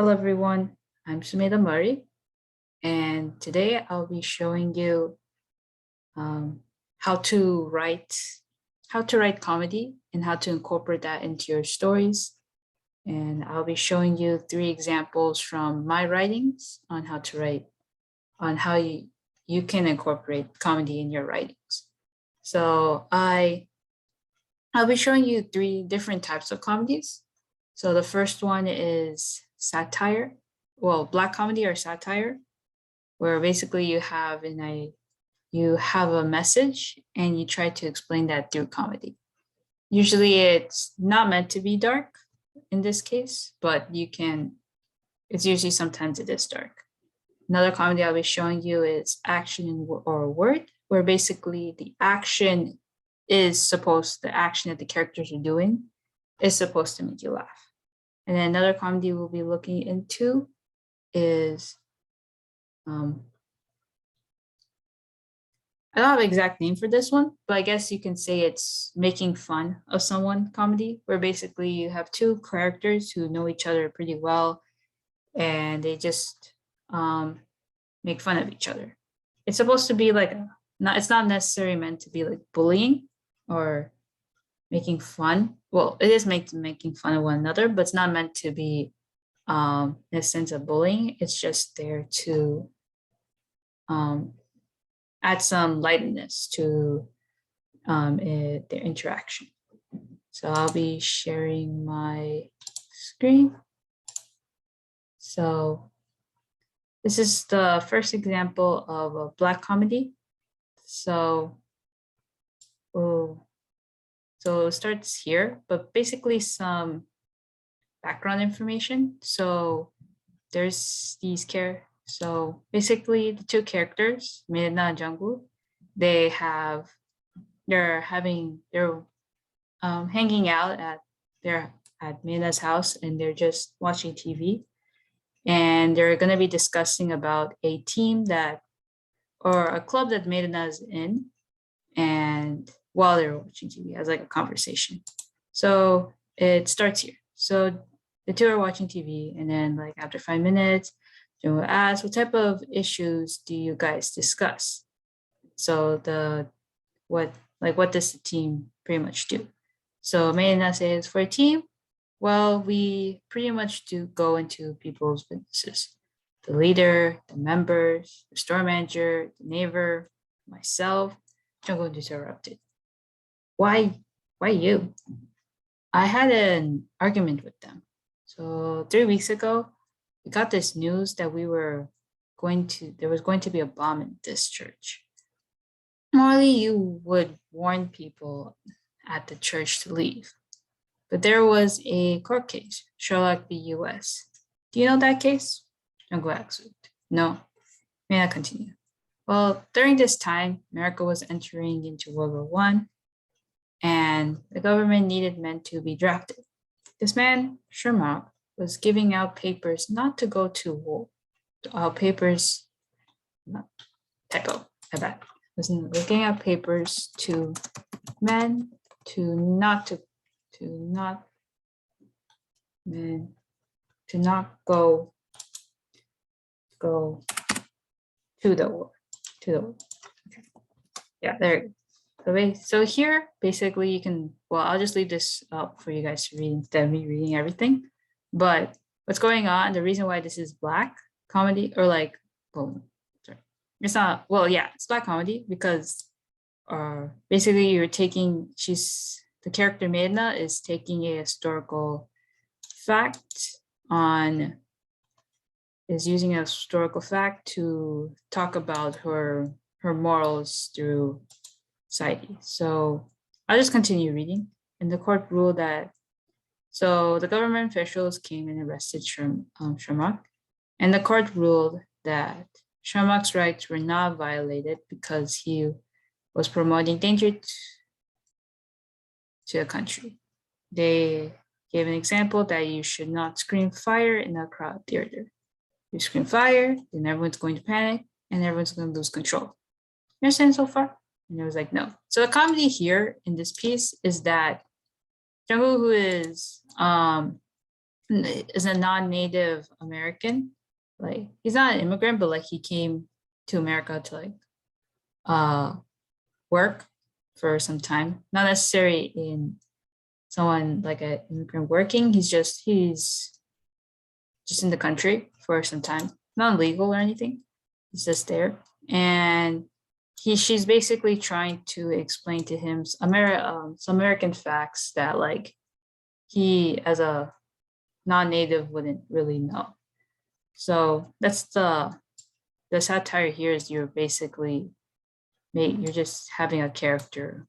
Hello everyone, I'm Sumida Murray, and today I'll be showing you um, how to write comedy and how to incorporate that into your stories. And I'll be showing you 3 examples from my writings on how to write, on how you can incorporate comedy in your writings. So I'll be showing you 3 different types of comedies. So the first one is satire, well, black comedy or satire, where basically you have a message and you try to explain that through comedy. Usually it's not meant to be dark in this case, but it's usually sometimes it is dark. Another comedy I'll be showing you is action or word, where basically the action that the characters are doing is supposed to make you laugh. And then another comedy we'll be looking into is I don't have an exact name for this one, but I guess you can say it's making fun of someone comedy, where basically you have 2 characters who know each other pretty well and they just make fun of each other. It's supposed to be like it's not necessarily meant to be like bullying or making fun. Well, it is making fun of one another, but it's not meant to be in a sense of bullying. It's just there to add some lightness to their interaction. So I'll be sharing my screen. So this is the first example of a black comedy. So it starts here, but basically some background information. So there's these characters. So basically the 2 characters, Mirna and Jungwoo, they're hanging out at Mirna's house and they're just watching TV. And they're gonna be discussing about a team or a club that Mirna's in, and while they're watching TV as like a conversation. So it starts here. So the 2 are watching TV, and then like after 5 minutes, Jung will ask, what type of issues do you guys discuss? So what does the team pretty much do? So Meina says, for a team, well, we pretty much do go into people's businesses. The leader, the members, the store manager, the neighbor, myself. Jungkook interrupted. Why you? I had an argument with them. So 3 weeks ago, we got this news that there was going to be a bomb in this church. Normally, you would warn people at the church to leave. But there was a court case, Sherlock v. US. Do you know that case? Jungkook asked. No. May I continue? Well, during this time, America was entering into World War I, and the government needed men to be drafted. This man, Sherlock, was giving out papers not to go to war. Was giving out papers to men to not go to the war. Okay. Yeah, there. So here, basically, you can. Well, I'll just leave this up for you guys to read instead of me reading everything. But what's going on? The reason why this is black comedy, or like, it's not. Well, yeah, it's black comedy because, basically, the character Medna is taking a historical fact is using a historical fact to talk about her morals through society. So I'll just continue reading. And the court ruled that, so the government officials came and arrested Sherlock, and the court ruled that Sherlock's rights were not violated because he was promoting danger to the country. They gave an example that you should not scream fire in a crowd theater. You scream fire, then everyone's going to panic and everyone's going to lose control. You understand so far? And it was like, no. So the comedy here in this piece is that Jungkook, who is is a non-native American. Like he's not an immigrant, but like he came to America to like uh work for some time. Not necessarily in someone like an immigrant working. He's just in the country for some time. Not legal or anything. He's just there. And she's basically trying to explain to him some American facts that like he as a non-native wouldn't really know. So the satire here is you're just having a character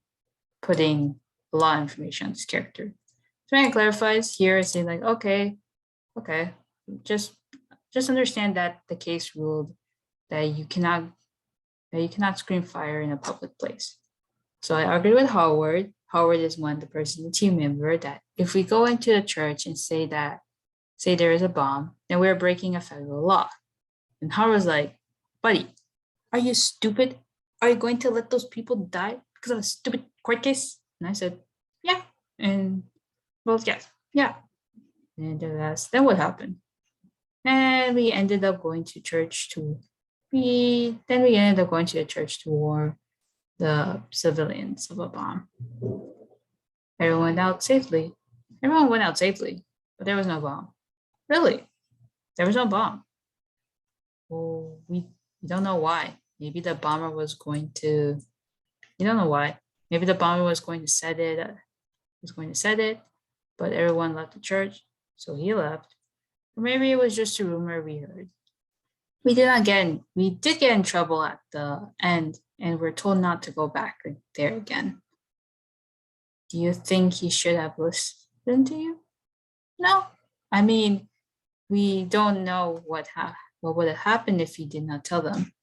putting a lot of information on this character. So it clarifies here saying like, okay, just just understand that the case ruled that you cannot scream fire in a public place. So I argued with Howard. Howard is one the person, the team member, that if we go into a church and say there is a bomb, then we're breaking a federal law. And Howard was like, buddy, are you stupid? Are you going to let those people die because of a stupid court case? And I said, yeah. And well, yes, yeah. And then what happened? And we ended up going to church to we ended up going to a church to warn the civilians of a bomb. Everyone went out safely. Everyone went out safely, but there was no bomb. Really, there was no bomb. Well, we don't know why. Maybe the bomber was going to. We don't know why. Maybe the bomber was going to set it. But everyone left the church, so he left. Or maybe it was just a rumor we heard. We did get in trouble at the end, and we're told not to go back there again. Do you think he should have listened to you? No. I mean, we don't know what would have happened if he did not tell them.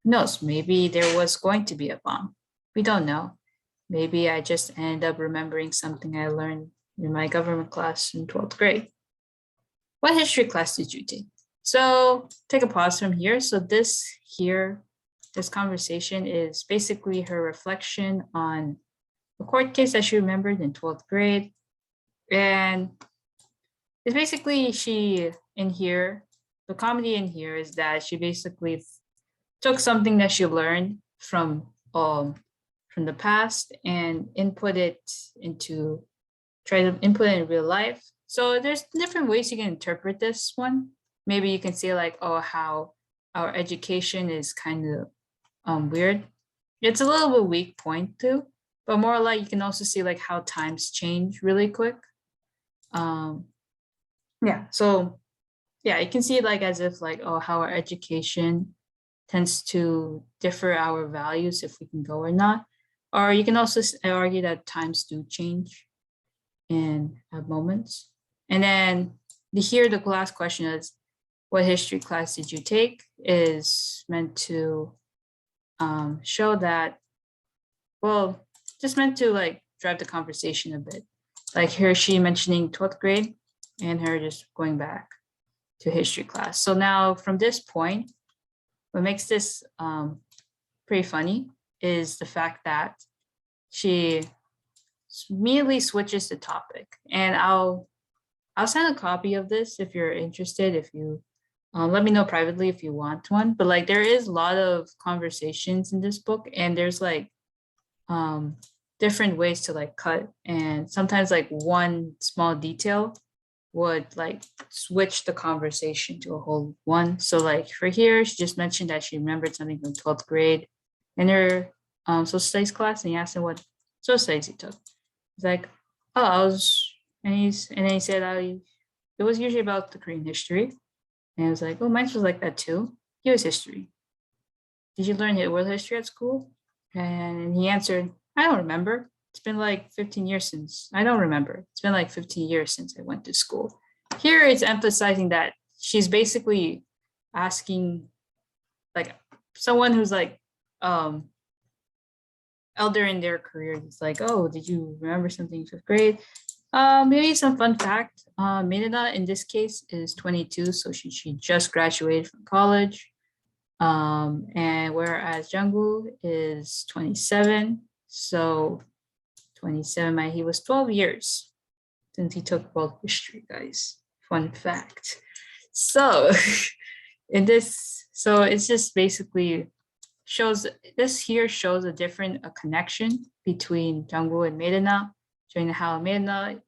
Who knows? Maybe there was going to be a bomb. We don't know. Maybe I just ended up remembering something I learned in my government class in 12th grade. What history class did you take? So take a pause from here. So this conversation is basically her reflection on a court case that she remembered in 12th grade. And it's basically the comedy in here is that she basically took something that she learned from the past and try to input it in real life. So there's different ways you can interpret this one. Maybe you can say like, oh, how our education is kind of weird. It's a little bit weak point too, but more like you can also see like how times change really quick. So you can see it like as if like, oh, how our education tends to differ our values if we can go or not. Or you can also argue that times do change and at moments. And then the last question is, what history class did you take? Is meant to show that, well, just meant to like drive the conversation a bit. Like here, she mentioning 12th grade and her just going back to history class. So now from this point, what makes this pretty funny is the fact that she immediately switches the topic. And I'll send a copy of this if you're interested. If you let me know privately if you want one. But like there is a lot of conversations in this book, and there's like different ways to like cut. And sometimes like one small detail would like switch the conversation to a whole one. So like for here, she just mentioned that she remembered something from 12th grade in her social studies class, and he asked him what social studies he took. He's like, oh, and then he said it was usually about the Korean history. And I was like, oh, mine was like that too. US history. Did you learn world history at school? And he answered, I don't remember. It's been like 15 years since. I don't remember. It's been like 15 years since I went to school. Here it's emphasizing that she's basically asking like someone who's like elder in their career. It's like, oh, did you remember something in 5th grade? Maybe some fun fact. Minana in this case is 22, so she just graduated from college. And whereas Jungwoo is 27, so 27, he was 12 years since he took world history, guys. fun fact. So it's just basically shows this here shows a different connection between Jungwoo and Medina, showing how Medina,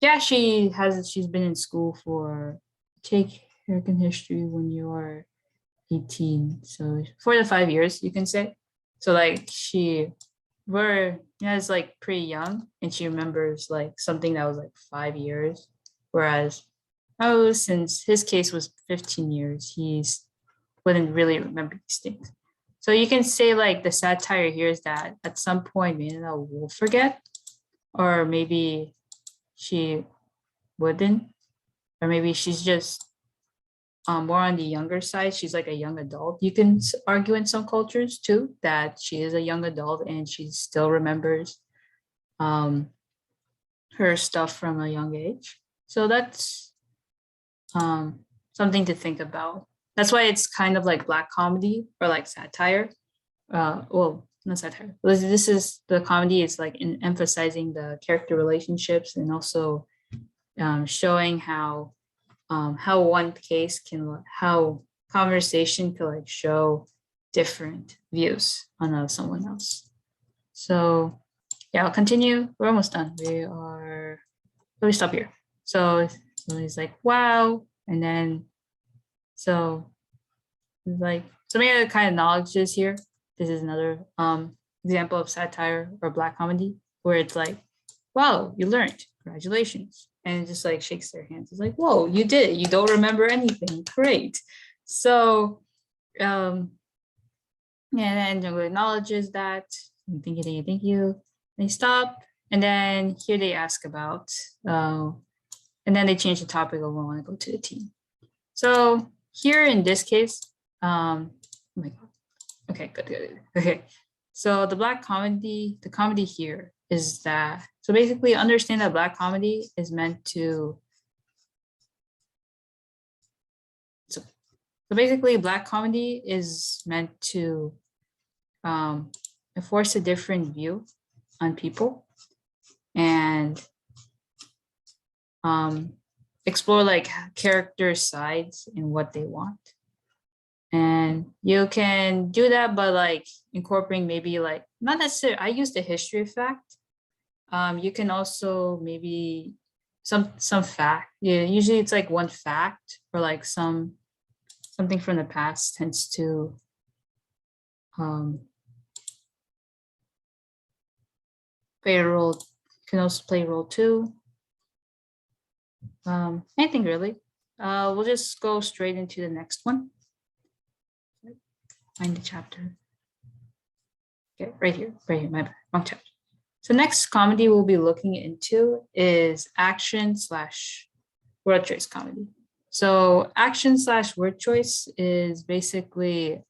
yeah, she's been in school for take American history when you are 18, so 4 to 5 years you can say. So like it's like pretty young, and she remembers like something that was like 5 years, whereas since his case was 15 years, he's wouldn't really remember these things. So you can say like the satire here is that at some point Mina will forget, or maybe she wouldn't, or maybe she's just more on the younger side. She's like a young adult. You can argue in some cultures too that she is a young adult and she still remembers her stuff from a young age. So that's something to think about. That's why it's kind of like black comedy or like satire. Well, not satire. This is the comedy is like in emphasizing the character relationships and also showing how one case can how conversation can like show different views on someone else. So yeah, I'll continue. We're almost done. Let me stop here. So he's like, wow. And then so like so many kind of knowledges here. This is another example of satire or black comedy where it's like, wow, you learned, congratulations. And it just like shakes their hands. It's like, whoa, you did it. You don't remember anything. Great. So and then Jungkook acknowledges that. Thank you, thank you. They stop. And then here they ask about and then they change the topic of I want to go to the team. So here in this case, oh my god. Okay, good. Okay. So the comedy here is that, so basically understand that black comedy is meant to, so basically black comedy is meant to enforce a different view on people and explore like character sides and what they want. And you can do that by like incorporating maybe like, not necessarily, I use the history fact. You can also maybe some fact. Yeah, usually it's like one fact or like something from the past tends to play a role, can also play a role too. Anything really. We'll just go straight into the next one. Find the chapter. Okay, right here, my bad, wrong chapter. So next comedy we'll be looking into is action/word choice comedy. So action/word choice is basically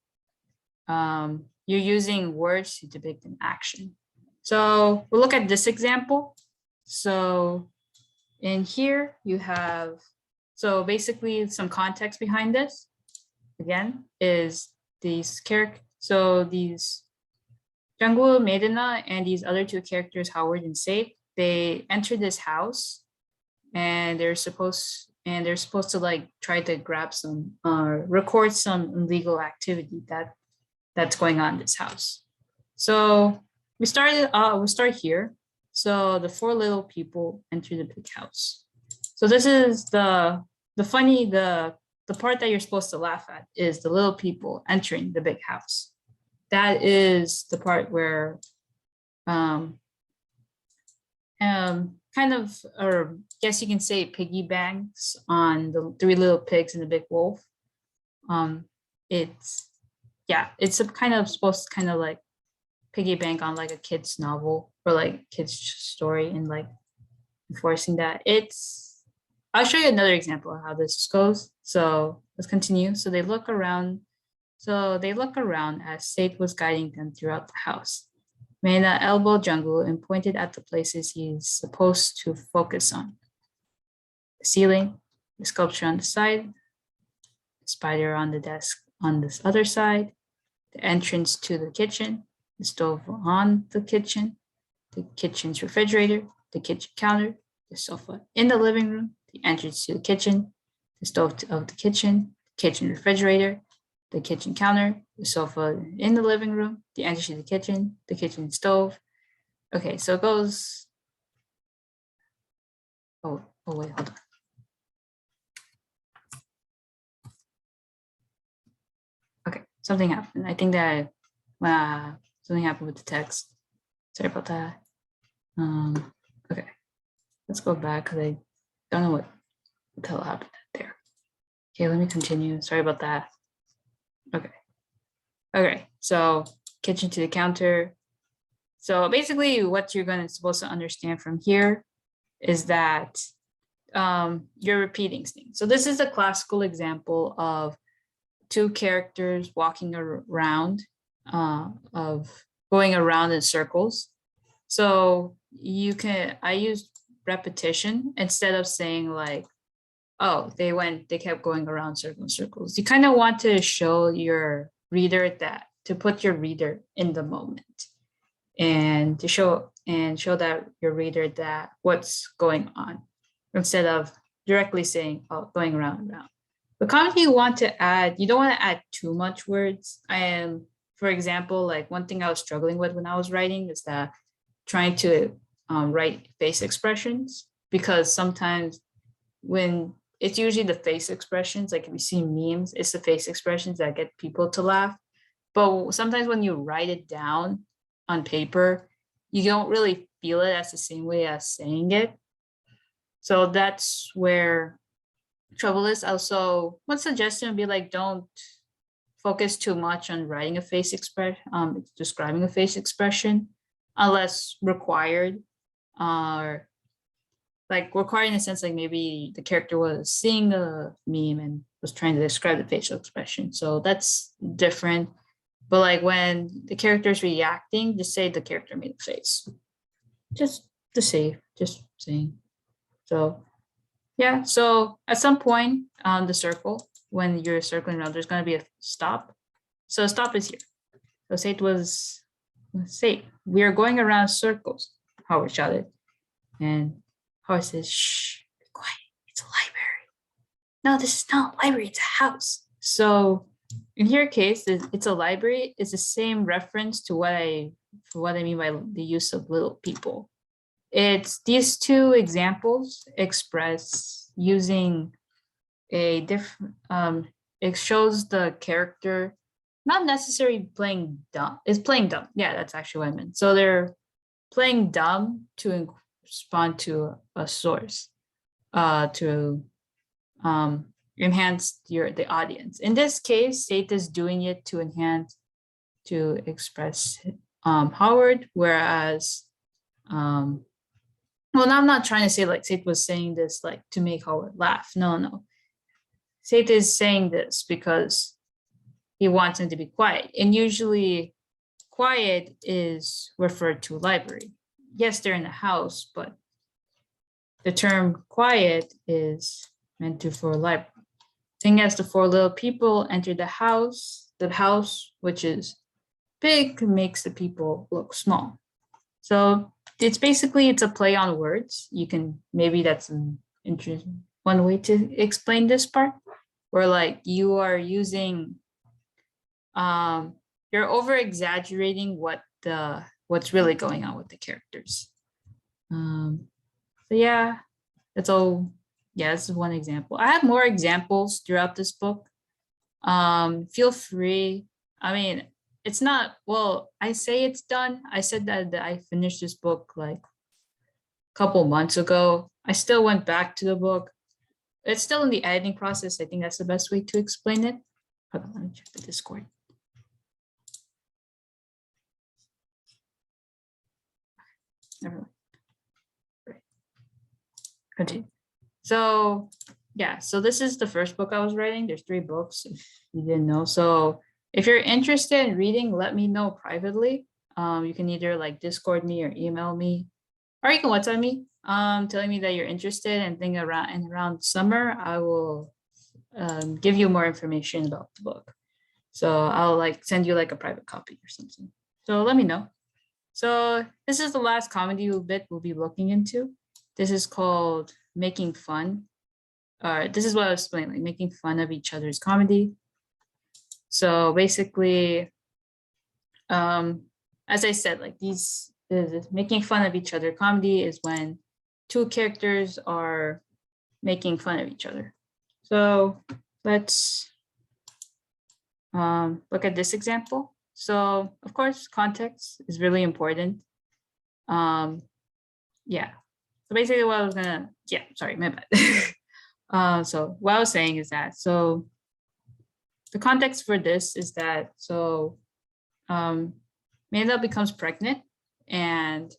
you're using words to depict an action. So we'll look at this example. So in here you have, so basically some context behind this, again, is these characters. So these Jungwoo, Medina, and these other two characters, Howard and Safe, they enter this house, and they're supposed to like try to grab some record some illegal activity that's going on in this house. So we'll start here. So the four little people enter the big house. So this is the part that you're supposed to laugh at is the little people entering the big house. That is the part where kind of, or guess you can say piggy banks on the three little pigs and the big wolf. It's a kind of supposed to kind of like piggy bank on like a kid's novel or like kid's story and like enforcing that. I'll show you another example of how this goes. So let's continue. So they look around as Seth was guiding them throughout the house. Meina elbowed Jungwoo and pointed at the places he's supposed to focus on. The ceiling, the sculpture on the side, the spider on the desk on this other side, the entrance to the kitchen, the stove on the kitchen's refrigerator, the kitchen counter, the sofa in the living room, the entrance to the kitchen, the stove of the kitchen refrigerator, the kitchen counter, the sofa in the living room, the entrance to the kitchen stove. Okay, so it goes. Oh wait, hold on. Okay, something happened. I think that something happened with the text. Sorry about that. Okay, let's go back because I don't know what the hell happened there. Okay, let me continue. Sorry about that. Okay, so kitchen to the counter. So basically what you're supposed to understand from here is that you're repeating things. So this is a classical example of two characters walking around, of going around in circles. So I use repetition instead of saying like, oh, they kept going around circles. You kind of want to show your reader to put your reader in the moment and to show that your reader that what's going on instead of directly saying, oh, going around and around. The comedy you don't want to add too much words. For example, like one thing I was struggling with when I was writing is that trying to write face expressions, because sometimes when it's usually the face expressions, like if you see memes, it's the face expressions that get people to laugh. But sometimes when you write it down on paper, you don't really feel it as the same way as saying it. So that's where trouble is. Also, one suggestion would be like, don't focus too much on writing a face expression, describing a face expression, unless required, or like required in a sense, like maybe the character was seeing a meme and was trying to describe the facial expression. So that's different. But like when the character is reacting, just say the character made a face. Just saying. So yeah, so at some point on the circle, when you're circling around, there's going to be a stop. So a stop is here. So say, we are going around circles, Howard shouted. And Howard says, shh, be quiet, it's a library. No, this is not a library, it's a house. So in your case, it's a library. It's the same reference to what I mean by the use of little people. It's these two examples express using a different, it shows the character not necessarily playing dumb. It's playing dumb. Yeah, that's actually what I meant. So they're playing dumb to respond to a source, to enhance the audience. In this case, Seth is doing it to express Howard, whereas well, I'm not trying to say like Seth was saying this like to make Howard laugh. No. Seth is saying this because he wants him to be quiet. And usually quiet is referred to a library. Yes, they're in the house, but the term quiet is meant to for a library. Seeing as the four little people enter the house, which is big, makes the people look small. So it's a play on words. Maybe that's an interesting one way to explain this part, where like you are using, you're over exaggerating what's really going on with the characters. So yeah, that's all. Yeah, this is one example. I have more examples throughout this book. Feel free. I mean, it's not, well, I say it's done. I said that I finished this book like a couple months ago. I still went back to the book. It's still in the editing process. I think that's the best way to explain it. Hold on, let me check the Discord. Never mind. Right. Continue. So yeah, so this is the first book I was writing. There's 3 books, if you didn't know. So if you're interested in reading, let me know privately. You can either like Discord me or email me, or you can WhatsApp me, telling me that you're interested and thinking around summer, I will give you more information about the book. So I'll like send you like a private copy or something. So let me know. So this is the last comedy bit we'll be looking into. This is called Making Fun. this is what I was explaining, like making fun of each other's comedy. So basically, as I said, like making fun of each other comedy is when two characters are making fun of each other. So let's look at this example. So of course, context is really important. Yeah. So basically what I was sorry, my bad. So what I was saying is that, so the context for this is that, so Mayla becomes pregnant and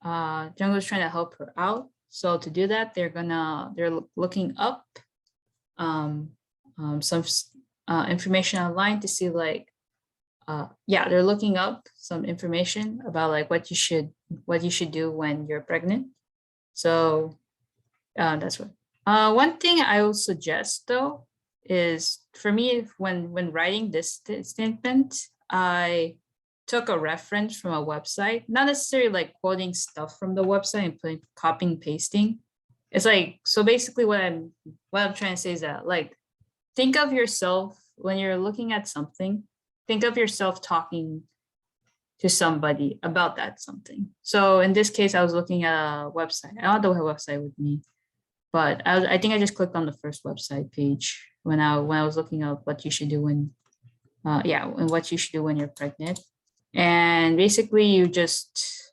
Jungkook's trying to help her out. So to do that, they're looking up some information online to see like, they're looking up some information about like what you should do when you're pregnant. So that's what. One thing I will suggest though is, for me, when writing this statement, I took a reference from a website, not necessarily like quoting stuff from the website and copying pasting. It's like, so basically what I'm trying to say is that, like, think of yourself when you're looking at something, think of yourself talking to somebody about that something. So in this case, I was looking at a website. I don't know what website with me, but I think I just clicked on the first website page when I was looking up what you should do when and what you should do when you're pregnant. And basically you just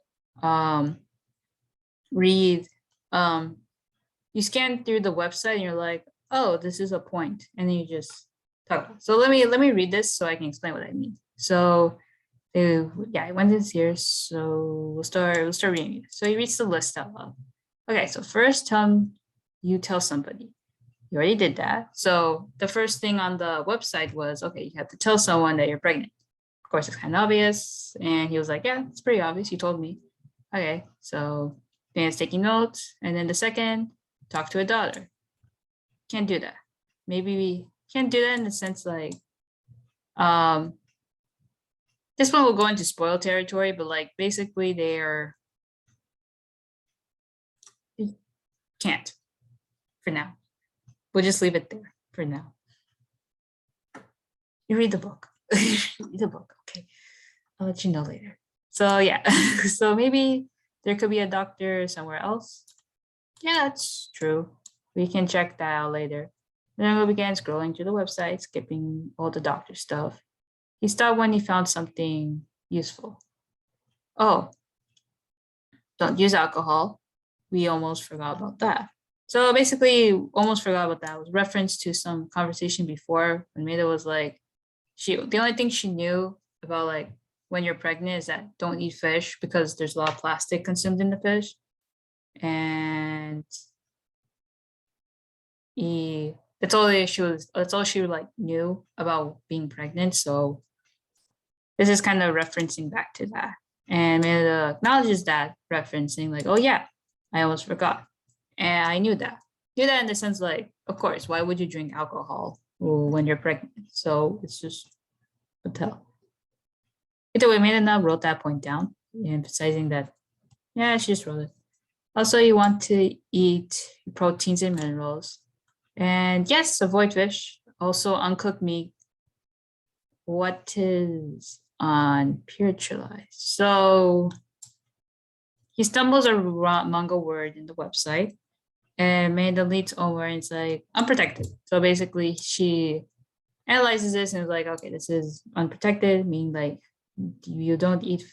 read, you scan through the website and you're like, oh, this is a point, and then you just talk. So let me read this so I can explain what I mean. So I went this here. So we'll start reading it. So he reads the list out loud. Okay, so first you tell somebody. You already did that. So the first thing on the website was, okay, you have to tell someone that you're pregnant. Of course, it's kind of obvious. And he was like, yeah, it's pretty obvious. You told me. Okay, so Dan's taking notes. And then the second, talk to a daughter. Can't do that. Maybe we can't do that in the sense like, this one will go into spoil territory, but like basically can't for now. We'll just leave it there for now. You read the book. Read the book. Okay. I'll let you know later. So yeah. So maybe there could be a doctor somewhere else. Yeah, that's true. We can check that out later. Then we began scrolling through the website, skipping all the doctor stuff. He stopped when he found something useful. Oh, don't use alcohol. We almost forgot about that. So basically, almost forgot about that. It was reference to some conversation before when Maida was like, the only thing she knew about like when you're pregnant is that don't eat fish because there's a lot of plastic consumed in the fish. And that's all she like knew about being pregnant. So this is kind of referencing back to that. And it acknowledges that, referencing like, oh yeah, I almost forgot. And I knew that. Knew that in the sense like, of course, why would you drink alcohol when you're pregnant? So it's just a tell. Either way, Maida wrote that point down, emphasizing that, yeah, she just wrote it. Also, you want to eat proteins and minerals. And yes, avoid fish. Also, uncooked meat. What is unpurified? So he stumbles among a word in the website and Maida leads over and it's like unprotected. So basically she analyzes this and is like, okay, this is unprotected, meaning like you don't eat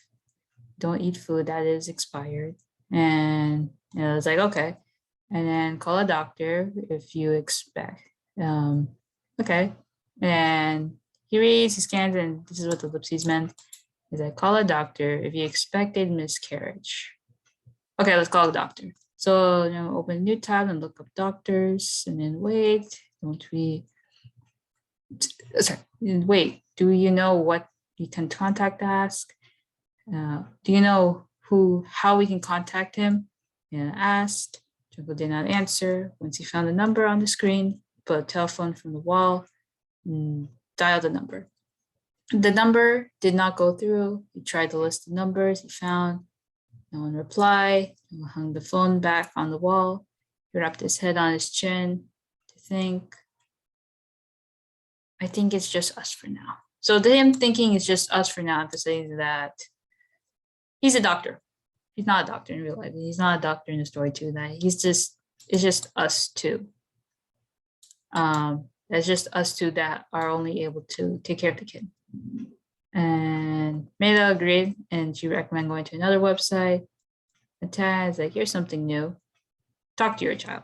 food that is expired. And it's like, okay. And then call a doctor if you expect. Okay. And he reads, he scans, and this is what the ellipses meant. Is like, call a doctor if you expected miscarriage. Okay, let's call a doctor. So open a new tab and look up doctors, and then wait. Wait, do you know what you can contact ask? Do you know how we can contact him? And asked. Junko did not answer. Once he found the number on the screen, put a telephone from the wall, and dialed the number. The number did not go through. He tried to list the numbers he found. No one replied. He hung the phone back on the wall. He wrapped his head on his chin to think it's just us for now. So him thinking it's just us for now emphasizes that he's a doctor. He's not a doctor in real life. He's not a doctor in the story too. That it's just us two. It's just us two that are only able to take care of the kid. And Maida agreed, and she recommended going to another website. And Tad's like, here's something new. Talk to your child.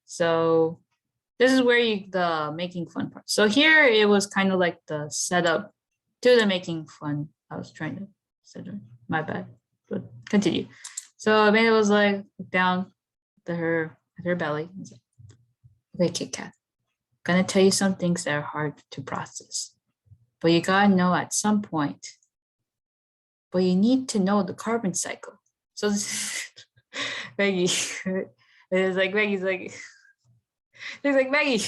So this is where the making fun part. So here it was kind of like the setup to the making fun. I was trying to set it. My bad. But continue. So Amanda was like down to her belly. Like, okay, Kit Kat. Gonna tell you some things that are hard to process. But you gotta know at some point. But you need to know the carbon cycle. So this Maggie. It's like Maggie's like, it's like Maggie,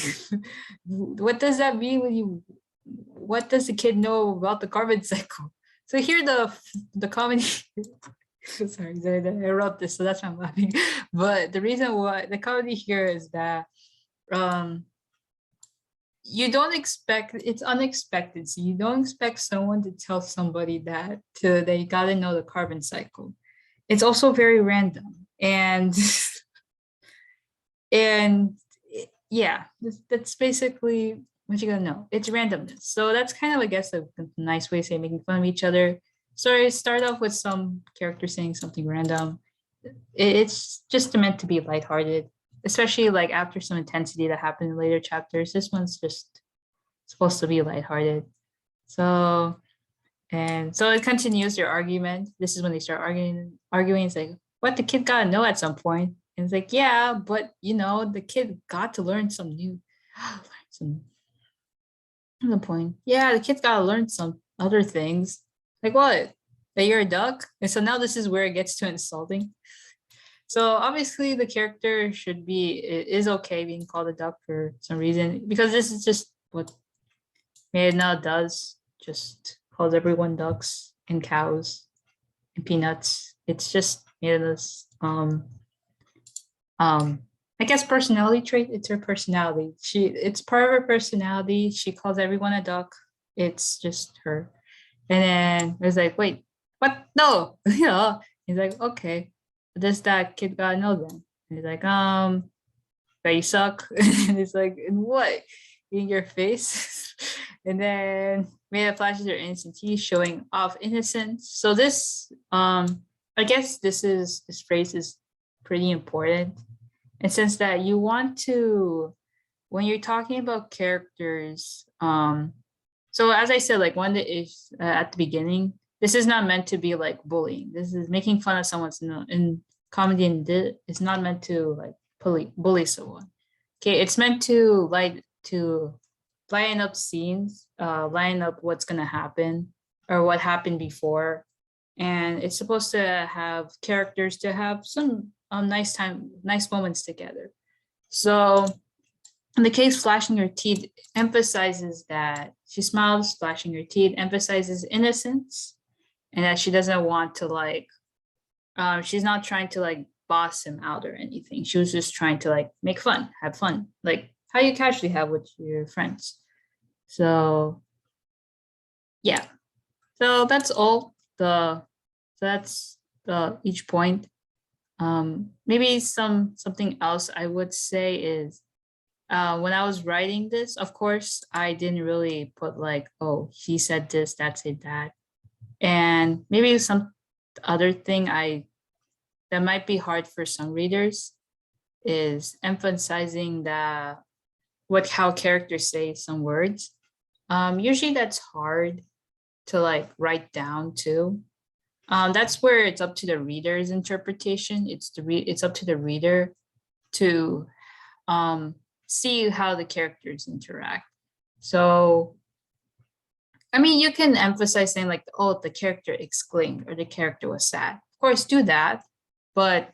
what does that mean when you? What does the kid know about the carbon cycle? So here the comedy. Sorry, I wrote this, so that's why I'm laughing. But the reason why the comedy here is that you don't expect, it's unexpected. So you don't expect someone to tell somebody that they gotta know the carbon cycle. It's also very random, and yeah, that's basically what you gotta know. It's randomness. So that's kind of, I guess, a nice way to say making fun of each other. So I start off with some character saying something random. It's just meant to be lighthearted, especially like after some intensity that happened in later chapters. This one's just supposed to be lighthearted. So it continues their argument. This is when they start arguing. It's like, what the kid gotta know at some point. And it's like, yeah, but the kid got to learn some new, the point. Yeah, the kid's gotta learn some other things. Like what? That you're a duck? And so now this is where it gets to insulting. So obviously the character is okay being called a duck for some reason, because this is just what Mayana does, just calls everyone ducks and cows and peanuts. It's just Mayana's I guess personality trait. It's her personality. It's part of her personality. She calls everyone a duck. It's just her. And then it's like, wait, what? No, He's like, okay, does that kid gotta know then? And he's like, that you suck. And it's like, in what? In your face. And then Maya flashes her innocent teeth, showing off innocence. So this, I guess this phrase is pretty important. And since that you want to, when you're talking about characters, so as I said, like one is at the beginning, this is not meant to be like bullying. This is making fun of someone's in comedy, and it's not meant to like bully someone. Okay, it's meant to line up scenes, line up what's gonna happen or what happened before, and it's supposed to have characters to have some nice moments together. So in the case flashing her teeth emphasizes that she smiles, flashing her teeth emphasizes innocence, and that she doesn't want to she's not trying to like boss him out or anything. She was just trying to like make fun, have fun, like how you casually have with your friends. So yeah, so that's all that's each point. Maybe something else I would say is, when I was writing this, of course, I didn't really put like, oh, he said this, that said that. And maybe some other thing that might be hard for some readers is emphasizing how characters say some words. Usually that's hard to like write down too. That's where it's up to the reader's interpretation. It's up to the reader to see how the characters interact. So, I mean, you can emphasize saying like, oh, the character exclaimed or the character was sad. Of course, do that, but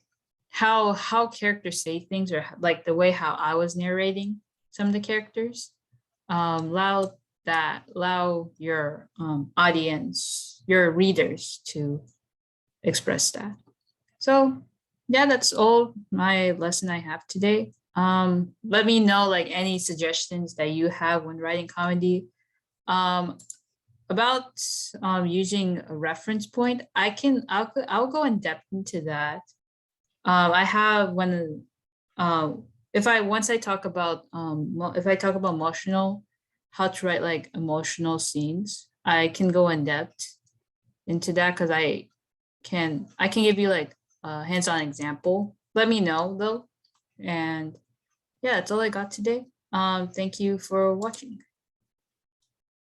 how characters say things, or like the way how I was narrating some of the characters, allow your audience, your readers to express that. So yeah, that's all my lesson I have today. Let me know like any suggestions that you have when writing comedy. Um, about using a reference point, I'll go in depth into that. I have when if I once I talk about if I talk about emotional, how to write like emotional scenes, I can go in depth into that because I can give you like a hands-on example. Let me know though. And yeah, that's all I got today. Thank you for watching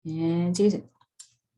and see you soon.